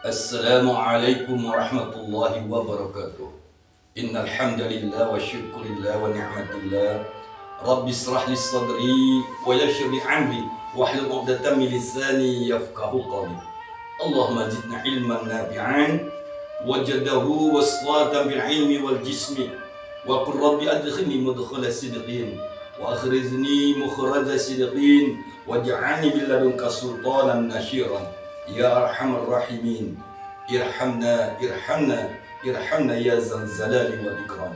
Assalamualaikum warahmatullahi wabarakatuh. Innal hamdalillah wa syukurillah wa ni'matillah. Rabbi israh li sadri wa yassir li amri wahlul 'uqdatam min lisani yafqahu qawli. Allahumma zidna ilman nafi'an wajadahu wasfatan bil ilmi wal jismi wa qur rabbi adkhilni mudkhala sidqin wa akhrizni mukhraja sidqin waj'alni bil ladunka sultanan nashiran. Ya arhamar rahimin, irhamna ya zal jalali wal ikram.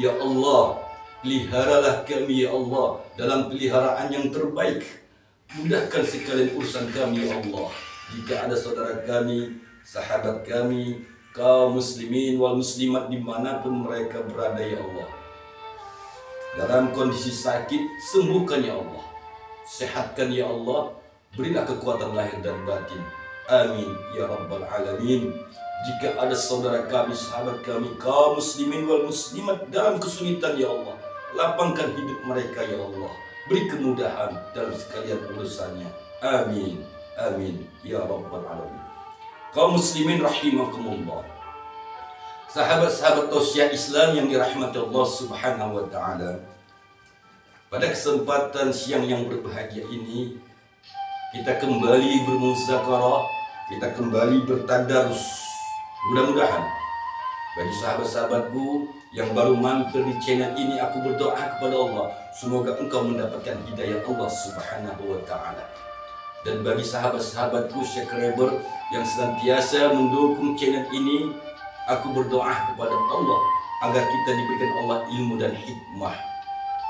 Ya Allah, peliharalah kami ya Allah dalam peliharaan yang terbaik. Mudahkan sekalian urusan kami ya Allah. Jika ada saudara kami, sahabat kami, kaum muslimin wal muslimat dimanapun mereka berada ya Allah, dalam kondisi sakit, sembuhkan ya Allah. Sehatkan ya Allah, berilah kekuatan lahir dan batin. Amin ya rabbal alamin. Jika ada saudara kami, sahabat kami, kaum muslimin wal muslimat dalam kesulitan ya Allah, lapangkan hidup mereka ya Allah. Beri kemudahan dalam sekalian urusannya. Amin. Amin ya rabbal alamin. Kaum muslimin rahimakumullah, sahabat-sahabat tausiah Islam yang dirahmati Allah subhanahu wa ta'ala, pada kesempatan siang yang berbahagia ini kita kembali bermuzakarah, kita kembali bertadarus. Mudah-mudahan bagi sahabat-sahabatku yang baru mampir di channel ini, aku berdoa kepada Allah, semoga engkau mendapatkan hidayah Allah subhanahu wa ta'ala. Dan bagi sahabat-sahabatku subscriber yang senantiasa mendukung channel ini, aku berdoa kepada Allah agar kita diberikan Allah ilmu dan hikmah.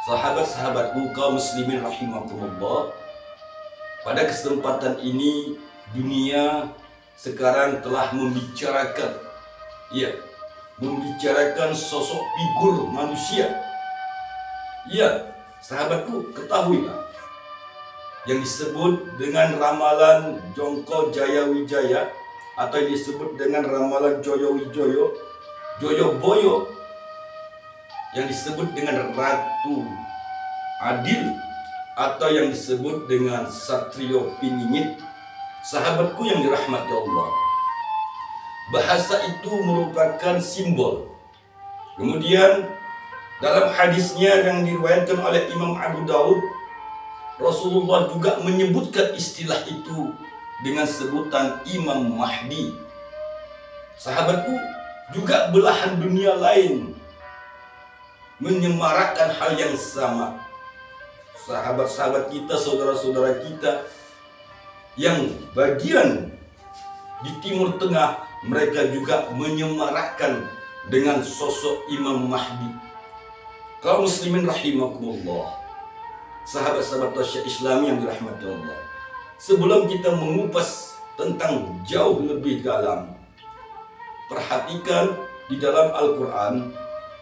Sahabat-sahabatku kaum muslimin rahimakumullah, pada kesempatan ini dunia sekarang telah membicarakan sosok figur manusia. Ya, sahabatku, ketahuilah yang disebut dengan ramalan Jongko Jayawijaya atau yang disebut dengan ramalan Joyowijoyo, Joyoboyo, yang disebut dengan Ratu Adil atau yang disebut dengan Satrio Piningit. Sahabatku yang dirahmati Allah, bahasa itu merupakan simbol. Kemudian dalam hadisnya yang diriwayatkan oleh Imam Abu Daud, Rasulullah juga menyebutkan istilah itu dengan sebutan Imam Mahdi. Sahabatku, juga belahan dunia lain menyemarakkan hal yang sama. Sahabat-sahabat kita, saudara-saudara kita yang bagian di Timur Tengah, mereka juga menyemarakkan dengan sosok Imam Mahdi. Kaum muslimin rahimakumullah, sahabat-sahabat tausiah Islam yang dirahmati Allah, sebelum kita mengupas tentang jauh lebih dalam, perhatikan di dalam Al-Quran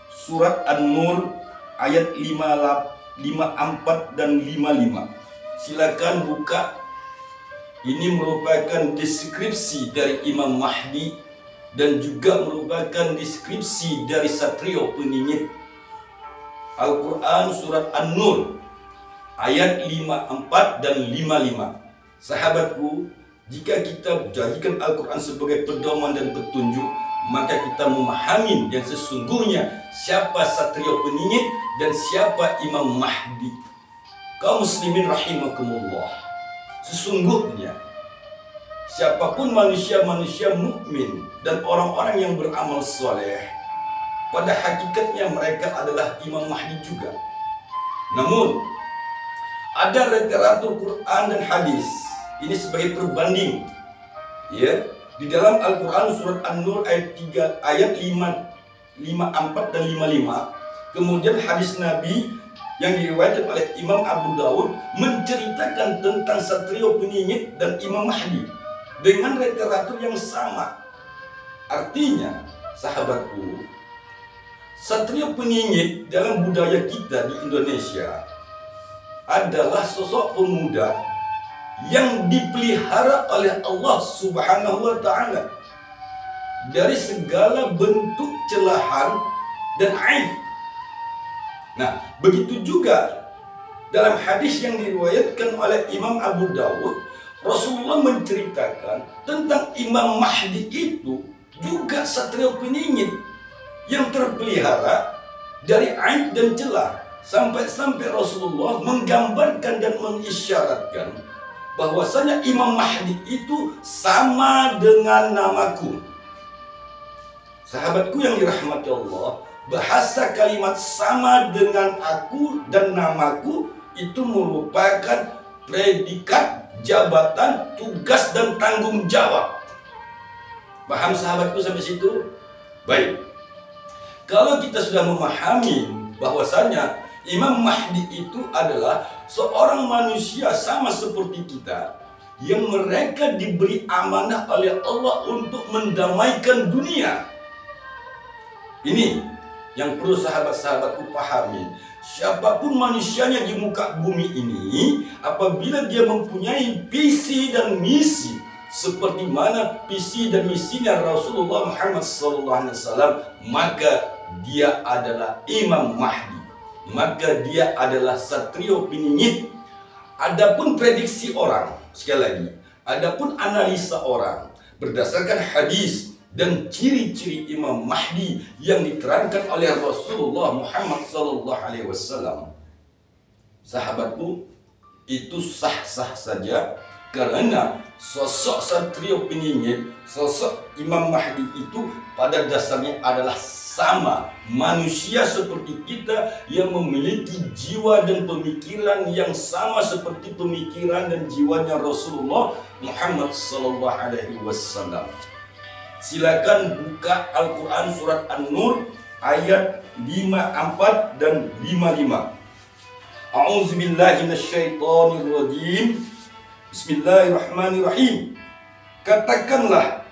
surat An-Nur ayat 54 dan 55. Silakan buka. Ini merupakan deskripsi dari Imam Mahdi dan juga merupakan deskripsi dari Satrio Peningit. Al-Quran surat An-Nur ayat 54 dan 55. Sahabatku, jika kita jadikan Al-Quran sebagai pedoman dan petunjuk, maka kita memahami yang sesungguhnya siapa Satrio Peningit dan siapa Imam Mahdi. Kaum muslimin rahimakumullah, sesungguhnya siapapun manusia-manusia mukmin dan orang-orang yang beramal soleh, pada hakikatnya mereka adalah Imam Mahdi juga. Namun ada literatur Quran dan hadis ini sebagai perbanding, ya, di dalam Al-Quran surat An-Nur ayat 3 ayat 54 dan 55. Kemudian hadis Nabi yang diriwayatkan oleh Imam Abu Daud menceritakan tentang Satrio Peningit dan Imam Mahdi dengan literatur yang sama. Artinya, sahabatku, Satrio Peningit dalam budaya kita di Indonesia adalah sosok pemuda yang dipelihara oleh Allah subhanahu wa ta'ala dari segala bentuk celahan dan aib. Nah, begitu juga dalam hadis yang diriwayatkan oleh Imam Abu Dawud, Rasulullah menceritakan tentang Imam Mahdi itu juga satria peningit yang terpelihara dari aib dan celah. Sampai-sampai Rasulullah menggambarkan dan mengisyaratkan bahwasanya Imam Mahdi itu sama dengan namaku. Sahabatku yang dirahmati Allah, bahasa kalimat sama dengan aku dan namaku itu merupakan predikat, jabatan, tugas, dan tanggung jawab. Paham sahabatku sampai situ? Baik. Kalau kita sudah memahami bahwasanya Imam Mahdi itu adalah seorang manusia sama seperti kita, yang mereka diberi amanah oleh Allah untuk mendamaikan dunia. Ini yang perlu sahabat-sahabatku pahami. Siapapun manusianya di muka bumi ini, apabila dia mempunyai visi dan misi seperti mana visi dan misinya Rasulullah Muhammad SAW, maka dia adalah Imam Mahdi, maka dia adalah satrio peningit. Adapun prediksi orang, sekali lagi, adapun analisa orang berdasarkan hadis dan ciri-ciri Imam Mahdi yang diterangkan oleh Rasulullah Muhammad SAW, sahabatku, itu sah-sah saja, karena sosok satrio peningit, sosok Imam Mahdi itu pada dasarnya adalah sama manusia seperti kita, yang memiliki jiwa dan pemikiran yang sama seperti pemikiran dan jiwanya Rasulullah Muhammad SAW. Silakan buka Al-Quran surat An-Nur ayat 54 dan 55. A'udzubillahi minasyaitonirrajim. Bismillahirrahmanirrahim. Katakanlah,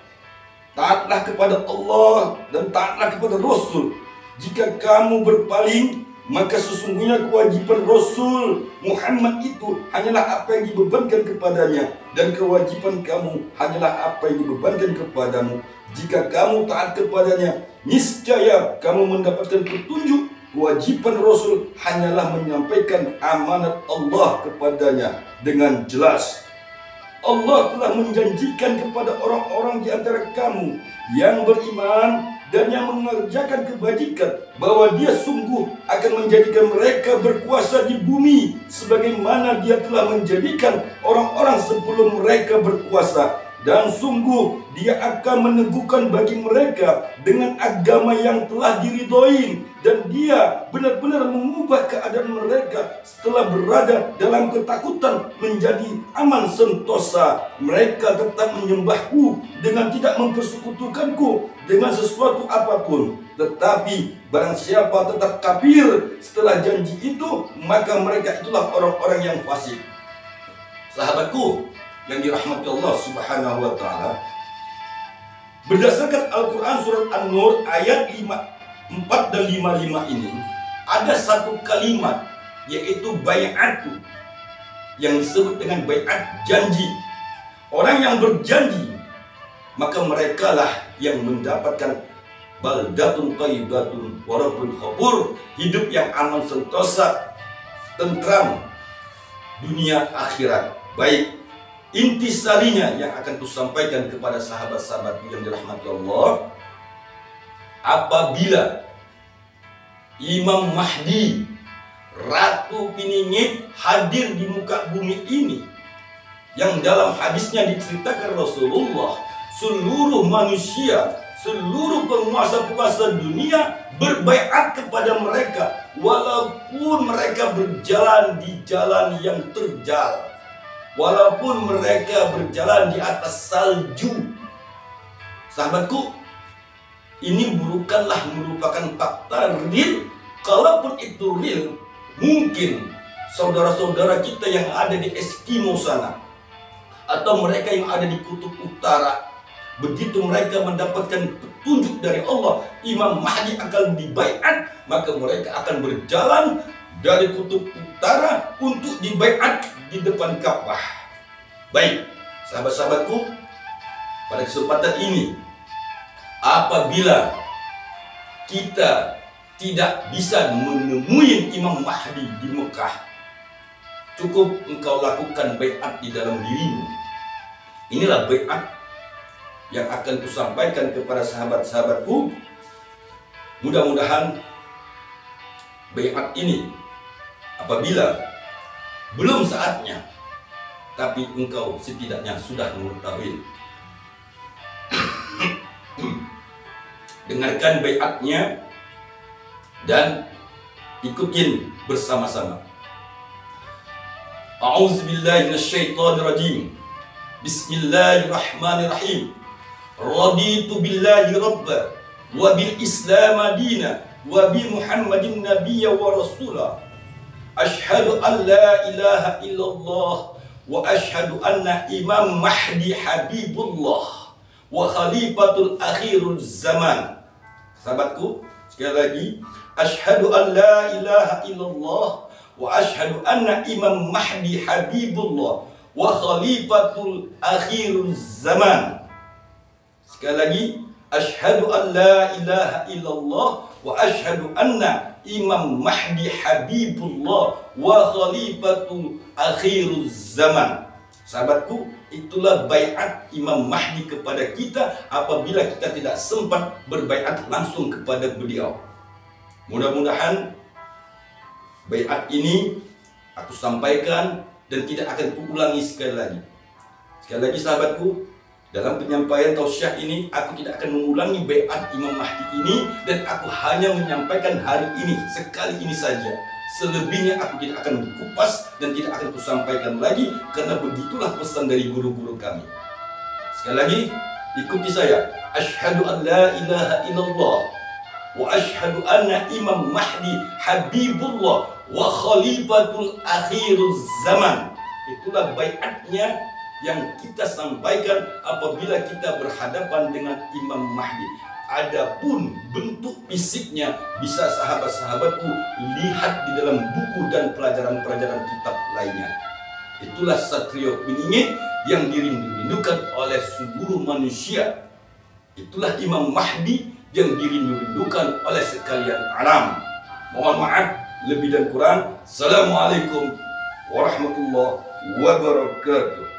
taatlah kepada Allah dan taatlah kepada Rasul. Jika kamu berpaling, maka sesungguhnya kewajiban Rasul Muhammad itu hanyalah apa yang dibebankan kepadanya, dan kewajiban kamu hanyalah apa yang dibebankan kepadamu. Jika kamu taat kepadanya, niscaya kamu mendapatkan petunjuk. Kewajiban Rasul hanyalah menyampaikan amanat Allah kepadanya dengan jelas. Allah telah menjanjikan kepada orang-orang di antara kamu yang beriman dan yang mengerjakan kebajikan, bahwa Dia sungguh akan menjadikan mereka berkuasa di bumi, sebagaimana Dia telah menjadikan orang-orang sebelum mereka berkuasa. Dan sungguh Dia akan meneguhkan bagi mereka dengan agama yang telah diridhoi, dan Dia benar-benar mengubah keadaan mereka setelah berada dalam ketakutan menjadi aman sentosa. Mereka tetap menyembahku dengan tidak mempersekutukanku dengan sesuatu apapun. Tetapi barang siapa tetap kafir setelah janji itu, maka mereka itulah orang-orang yang fasik. Sahabatku yang dirahmati Allah Subhanahu wa Ta'ala, berdasarkan Al-Quran surat An-Nur ayat 4 dan 55 ini, ada satu kalimat, yaitu bai'atu, yang disebut dengan bai'at janji. Orang yang berjanji, maka mereka lah yang mendapatkan baldatun thayyibatun wa rabbun ghafur, hidup yang aman sentosa, tentram dunia akhirat. Baik, intisarinya yang akan kusampaikan kepada sahabat-sahabatku yang dirahmati Allah, apabila Imam Mahdi, Ratu Peningit, hadir di muka bumi ini, yang dalam hadisnya diceritakan Rasulullah, seluruh manusia, seluruh penguasa-penguasa dunia berbaiat kepada mereka, walaupun mereka berjalan di jalan yang terjal, walaupun mereka berjalan di atas salju. Sahabatku, ini bukanlah merupakan fakta real. Kalaupun itu real, mungkin saudara-saudara kita yang ada di Eskimo sana, atau mereka yang ada di Kutub Utara, begitu mereka mendapatkan petunjuk dari Allah, Imam Mahdi akan dibaiat, maka mereka akan berjalan dari Kutub Utara untuk dibaiat di depan Ka'bah. Baik, sahabat-sahabatku, pada kesempatan ini, apabila kita tidak bisa menemui Imam Mahdi di Mekah, cukup engkau lakukan baiat di dalam dirimu. Inilah baiat yang akan kusampaikan kepada sahabat-sahabatku. Mudah-mudahan baiat ini apabila belum saatnya, tapi engkau setidaknya sudah mengetahui. Dengarkan baiatnya dan ikutin bersama-sama. A'udzubillahi minasyaitonirrajim. Bismillahirrahmanirrahim. Raditu billahi rabba wa bil islam madina wa bi Muhammadin nabiyya wa rasula. Asyhadu an la ilaha illallah wa asyhadu anna Imam Mahdi Habibullah wa khalifatul akhirul zaman. Sahabatku, sekali lagi, asyhadu an la ilaha illallah wa asyhadu anna Imam Mahdi Habibullah wa khalifatul akhirul zaman. Sekali lagi, asyhadu an la ilaha illallah wa asyhadu anna Imam Mahdi Habibullah wa khalifatul akhirul zaman. Sahabatku, itulah baiat Imam Mahdi kepada kita apabila kita tidak sempat berbaiat langsung kepada beliau. Mudah-mudahan baiat ini aku sampaikan dan tidak akan kuulangi sekali lagi. Sekali lagi sahabatku, dalam penyampaian tausiah ini aku tidak akan mengulangi baiat Imam Mahdi ini, dan aku hanya menyampaikan hari ini sekali ini saja. Selebihnya aku tidak akan kupas dan tidak akan kusampaikan lagi, karena begitulah pesan dari guru-guru kami. Sekali lagi, ikuti saya. Asyhadu an la ilaha illallah wa asyhadu anna Imam Mahdi Habibullah wa khalifatul akhirul zaman. Itulah baiatnya yang kita sampaikan apabila kita berhadapan dengan Imam Mahdi. Adapun bentuk fisiknya bisa sahabat-sahabatku lihat di dalam buku dan pelajaran-pelajaran kitab lainnya. Itulah Satrio Beningit yang dirindu-rindukan oleh seluruh manusia. Itulah Imam Mahdi yang dirindu-rindukan oleh sekalian alam. Mohon maaf lebih dan kurang. Assalamualaikum warahmatullahi wabarakatuh.